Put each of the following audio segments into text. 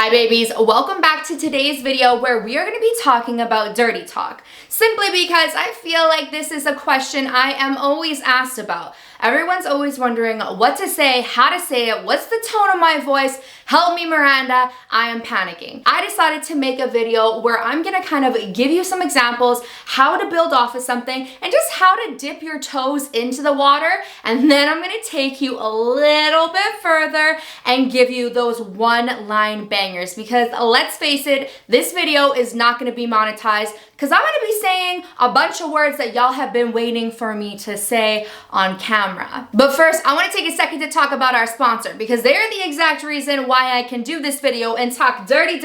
Hi babies, welcome back to today's video where we are going to be talking about dirty talk. Simply because I feel like this is a question I am always asked about. Everyone's always wondering what to say, how to say it, what's the tone of my voice? Help me, Miranda, I am panicking. I decided to make a video where I'm gonna kind of give you some examples, how to build off of something, and just how to dip your toes into the water. And then I'm gonna take you a little bit further and give you those one-line bangers. Because let's face it, this video is not gonna be monetized because I'm gonna be saying a bunch of words that y'all have been waiting for me to say on camera. But first, I wanna take a second to talk about our sponsor because they're the exact reason why I can do this video and talk dirty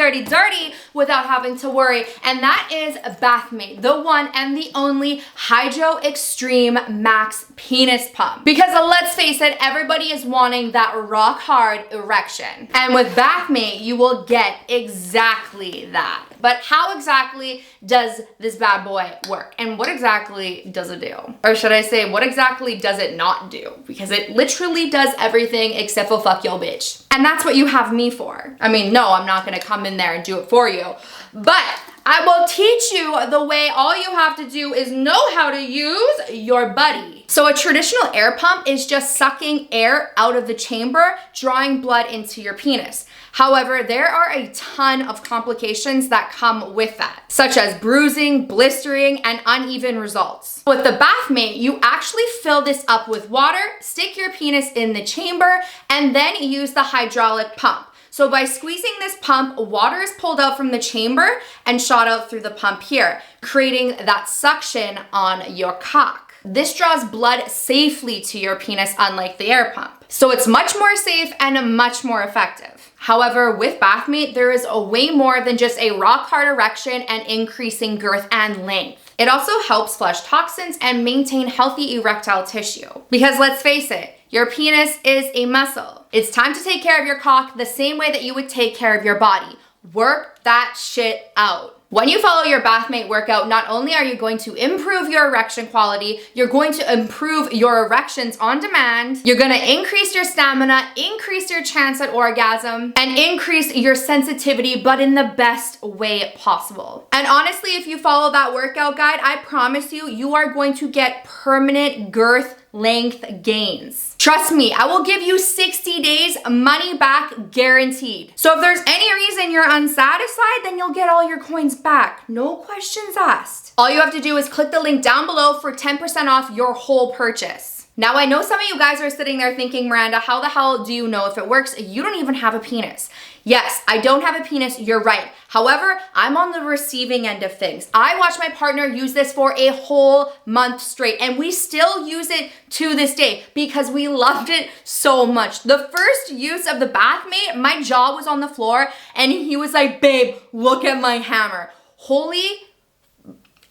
without having to worry. And that is Bathmate, the one and the only Hydro Extreme Max Penis Pump. Because let's face it, everybody is wanting that rock hard erection. And with Bathmate, you will get exactly that. But how exactly does this bad boy work? And what exactly does it do? Or should I say, what exactly does it not do? Because it literally does everything except for fuck your bitch. And that's what you have me for. I mean, no, I'm not gonna come in there and do it for you. But I will teach you the way. All you have to do is know how to use your buddy. So a traditional air pump is just sucking air out of the chamber, drawing blood into your penis. However, there are a ton of complications that come with that, such as bruising, blistering, and uneven results. With the Bathmate, you actually fill this up with water, stick your penis in the chamber, and then use the hydraulic pump. So by squeezing this pump, water is pulled out from the chamber and shot out through the pump here, creating that suction on your cock. This draws blood safely to your penis, unlike the air pump. So it's much more safe and much more effective. However, with Bathmate, there is a way more than just a rock hard erection and increasing girth and length. It also helps flush toxins and maintain healthy erectile tissue. Because let's face it, your penis is a muscle. It's time to take care of your cock the same way that you would take care of your body. Work that shit out. When you follow your Bathmate workout, not only are you going to improve your erection quality, you're going to improve your erections on demand, you're gonna increase your stamina, increase your chance at orgasm, and increase your sensitivity, but in the best way possible. And honestly, if you follow that workout guide, I promise you, you are going to get permanent girth length gains. Trust me, I will give you 60 days money back guaranteed. So if there's any reason you're unsatisfied, then you'll get all your coins back. No questions asked. All you have to do is click the link down below for 10% off your whole purchase. Now, I know some of you guys are sitting there thinking, Miranda, how the hell do you know if it works? You don't even have a penis. Yes, I don't have a penis, you're right. However, I'm on the receiving end of things. I watched my partner use this for a whole month straight, and we still use it to this day because we loved it so much. The first use of the Bathmate, my jaw was on the floor, and he was like, babe, look at my hammer.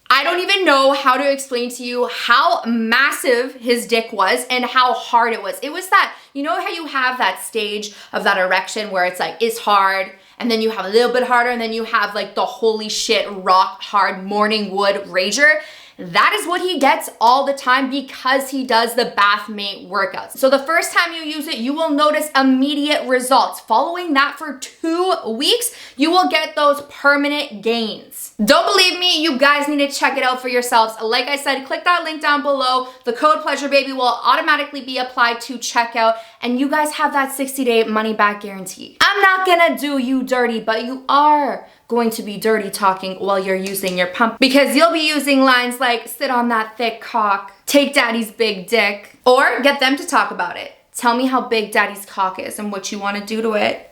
I don't even know how to explain to you how massive his dick was and how hard it was. It was that, you know how you have that stage of that erection where it's like, it's hard, and then you have a little bit harder, and then you have like the holy shit rock hard morning wood rager? That is what he gets all the time because he does the Bathmate workouts. So the first time you use it, you will notice immediate results. Following that for 2 weeks, you will get those permanent gains. Don't believe me? You guys need to check it out for yourselves. Like I said, click that link down below. The code PleasureBaby will automatically be applied to checkout, and you guys have that 60-day money back guarantee. I'm not gonna do you dirty, but you are going to be dirty talking while you're using your pump, because you'll be using lines like sit on that thick cock, take daddy's big dick, or get them to talk about it. Tell me how big daddy's cock is and what you want to do to it.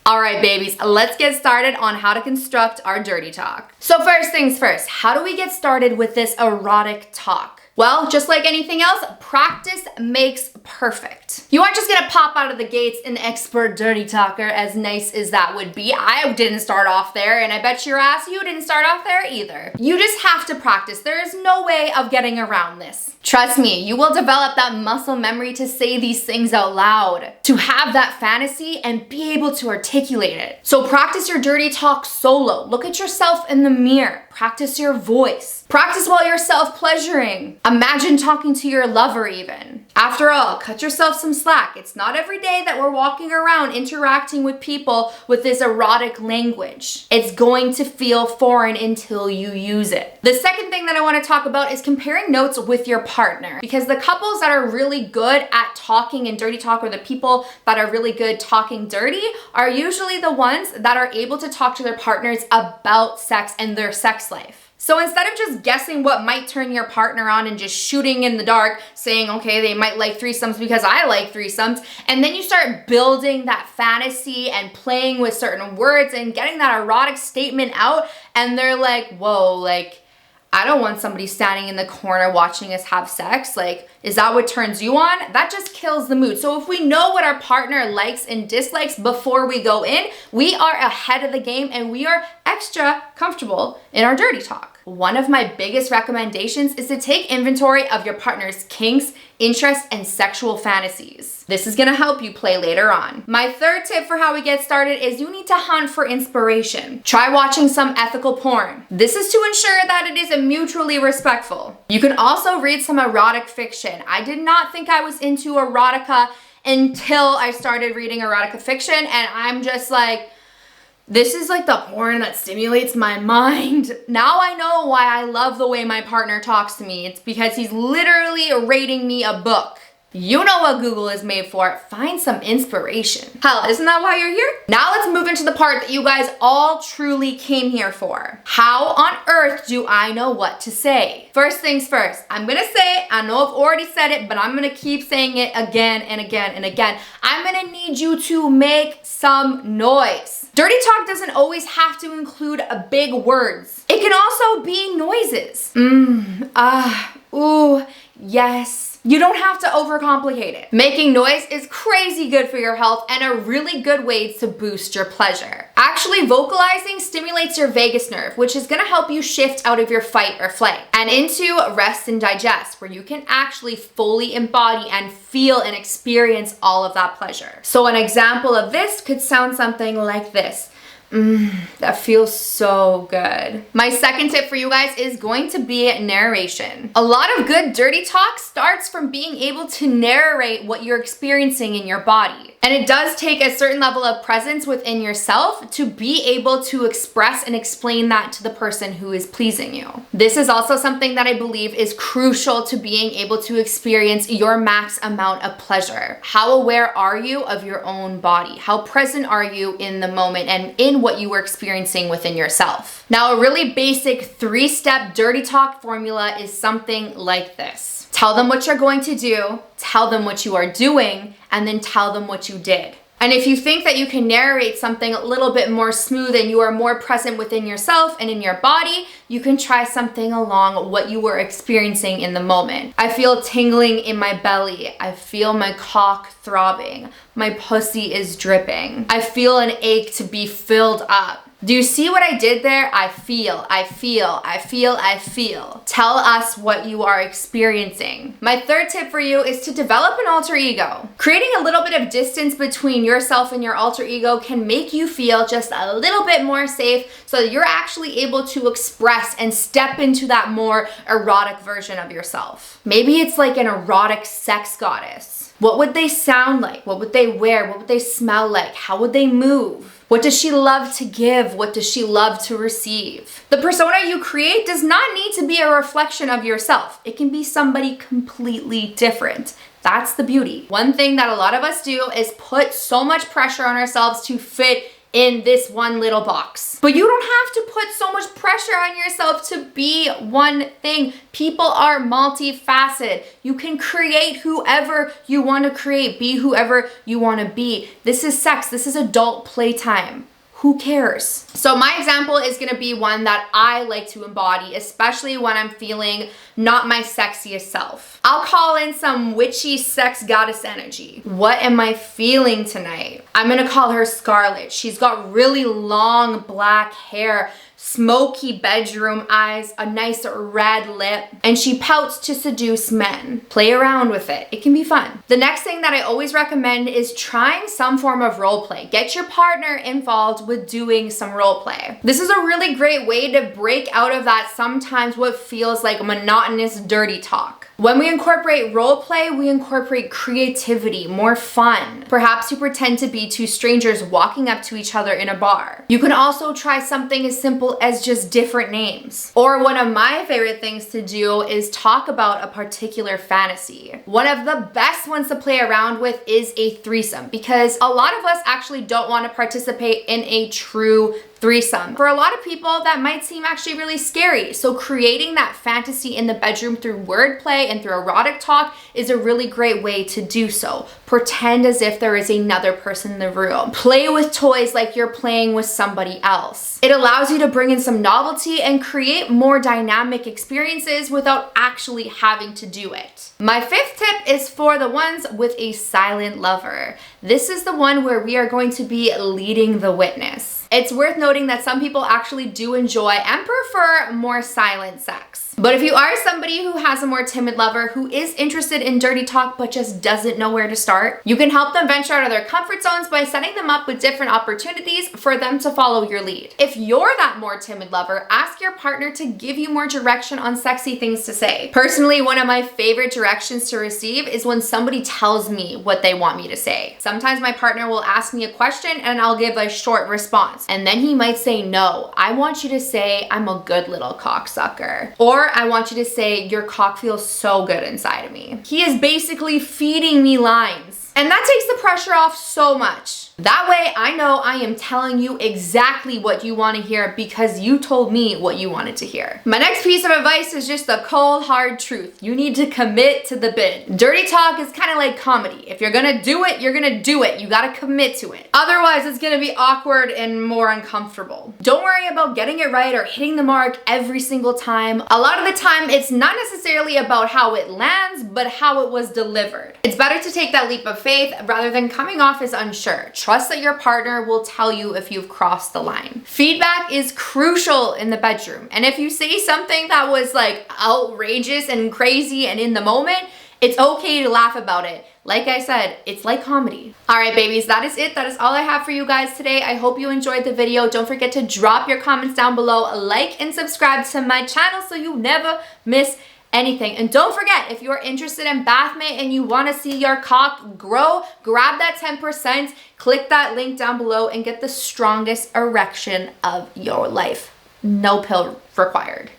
All right, babies, let's get started on how to construct our dirty talk. So first things first, how do we get started with this erotic talk? Well, just like anything else, practice makes perfect. You aren't just gonna pop out of the gates an expert dirty talker, as nice as that would be. I didn't start off there, and I bet your ass you didn't start off there either. You just have to practice. There is no way of getting around this. Trust me, you will develop that muscle memory to say these things out loud, to have that fantasy and be able to articulate it. So practice your dirty talk solo. Look at yourself in the mirror. Practice your voice. Practice while you're self-pleasuring. Imagine talking to your lover even. After all, cut yourself some slack. It's not every day that we're walking around interacting with people with this erotic language. It's going to feel foreign until you use it. The second thing that I want to talk about is comparing notes with your partner, because the couples that are really good at talking and dirty talk, or the people that are really good talking dirty, are usually the ones that are able to talk to their partners about sex and their sex life. So instead of just guessing what might turn your partner on and just shooting in the dark, saying, okay, they might like threesomes because I like threesomes, and then you start building that fantasy and playing with certain words and getting that erotic statement out, and they're like, whoa, like, I don't want somebody standing in the corner watching us have sex. Like, is that what turns you on? That just kills the mood. So if we know what our partner likes and dislikes before we go in, we are ahead of the game and we are extra comfortable in our dirty talk. One of my biggest recommendations is to take inventory of your partner's kinks, interests, and sexual fantasies. This is gonna help you play later on. My third tip for how we get started is you need to hunt for inspiration. Try watching some ethical porn. This is to ensure that it is mutually respectful. You can also read some erotic fiction. I did not think I was into erotica until I started reading erotica fiction, and I'm just like, this is like the porn that stimulates my mind. Now I know why I love the way my partner talks to me. It's because he's literally rating me a book. You know what Google is made for. Find some inspiration. Hell, isn't that why you're here? Now let's move into the part that you guys all truly came here for. How on earth do I know what to say? First things first, I'm gonna say it. I know I've already said it, but I'm gonna keep saying it again and again and again. I'm gonna need you to make some noise. Dirty talk doesn't always have to include big words. It can also be noises. Ooh, yes. You don't have to overcomplicate it. Making noise is crazy good for your health and a really good way to boost your pleasure. Actually, vocalizing stimulates your vagus nerve, which is gonna help you shift out of your fight or flight and into rest and digest, where you can actually fully embody and feel and experience all of that pleasure. So an example of this could sound something like this. That feels so good. My second tip for you guys is going to be narration. A lot of good dirty talk starts from being able to narrate what you're experiencing in your body. And it does take a certain level of presence within yourself to be able to express and explain that to the person who is pleasing you. This is also something that I believe is crucial to being able to experience your max amount of pleasure. How aware are you of your own body? How present are you in the moment and in what you were experiencing within yourself? Now, a really basic 3-step dirty talk formula is something like this. Tell them what you're going to do, tell them what you are doing, and then tell them what you did. And if you think that you can narrate something a little bit more smooth and you are more present within yourself and in your body, you can try something along what you were experiencing in the moment. I feel tingling in my belly. I feel my cock throbbing. My pussy is dripping. I feel an ache to be filled up. Do you see what I did there? I feel. Tell us what you are experiencing. My third tip for you is to develop an alter ego. Creating a little bit of distance between yourself and your alter ego can make you feel just a little bit more safe so that you're actually able to express and step into that more erotic version of yourself. Maybe it's like an erotic sex goddess. What would they sound like? What would they wear? What would they smell like? How would they move? What does she love to give? What does she love to receive? The persona you create does not need to be a reflection of yourself. It can be somebody completely different. That's the beauty. One thing that a lot of us do is put so much pressure on ourselves to fit in this one little box. But you don't have to put so much pressure on yourself to be one thing. People are multifaceted. You can create whoever you want to create, be whoever you want to be. This is sex. This is adult playtime. Who cares? So my example is gonna be one that I like to embody, especially when I'm feeling not my sexiest self. I'll call in some witchy sex goddess energy. What am I feeling tonight? I'm gonna call her Scarlet. She's got really long black hair, smoky bedroom eyes, a nice red lip, and she pouts to seduce men. Play around with it. It can be fun. The next thing that I always recommend is trying some form of role play. Get your partner involved with doing some role play. This is a really great way to break out of that sometimes what feels like monotonous dirty talk. When we incorporate role play, we incorporate creativity, more fun. Perhaps you pretend to be two strangers walking up to each other in a bar. You can also try something as simple as just different names. Or one of my favorite things to do is talk about a particular fantasy. One of the best ones to play around with is a threesome, because a lot of us actually don't want to participate in a true threesome. For a lot of people, that might seem actually really scary. So creating that fantasy in the bedroom through wordplay and through erotic talk is a really great way to do so. Pretend as if there is another person in the room. Play with toys like you're playing with somebody else. It allows you to bring in some novelty and create more dynamic experiences without actually having to do it. My fifth tip is for the ones with a silent lover. This is the one where we are going to be leading the witness. It's worth noting that some people actually do enjoy and prefer more silent sex. But if you are somebody who has a more timid lover who is interested in dirty talk but just doesn't know where to start, you can help them venture out of their comfort zones by setting them up with different opportunities for them to follow your lead. If you're that more timid lover, ask your partner to give you more direction on sexy things to say. Personally, one of my favorite directions to receive is when somebody tells me what they want me to say. Sometimes my partner will ask me a question and I'll give a short response. And then he might say, no, I want you to say, I'm a good little cocksucker. Or I want you to say, your cock feels so good inside of me. He is basically feeding me lines. And that takes the pressure off so much. That way I know I am telling you exactly what you want to hear because you told me what you wanted to hear. My next piece of advice is just the cold, hard truth. You need to commit to the bid. Dirty talk is kind of like comedy. If you're gonna do it, you're gonna do it. You gotta commit to it. Otherwise, it's gonna be awkward and more uncomfortable. Don't worry about getting it right or hitting the mark every single time. A lot of the time, it's not necessarily about how it lands, but how it was delivered. It's better to take that leap of faith rather than coming off as unsure. Trust that your partner will tell you if you've crossed the line. Feedback is crucial in the bedroom. And if you say something that was like outrageous and crazy and in the moment, it's okay to laugh about it. Like I said, it's like comedy. All right, babies, that is it. That is all I have for you guys today. I hope you enjoyed the video. Don't forget to drop your comments down below, like and subscribe to my channel so you never miss anything. And don't forget, if you're interested in bathmate and you want to see your cock grow, grab that 10%, click that link down below and get the strongest erection of your life. No pill required.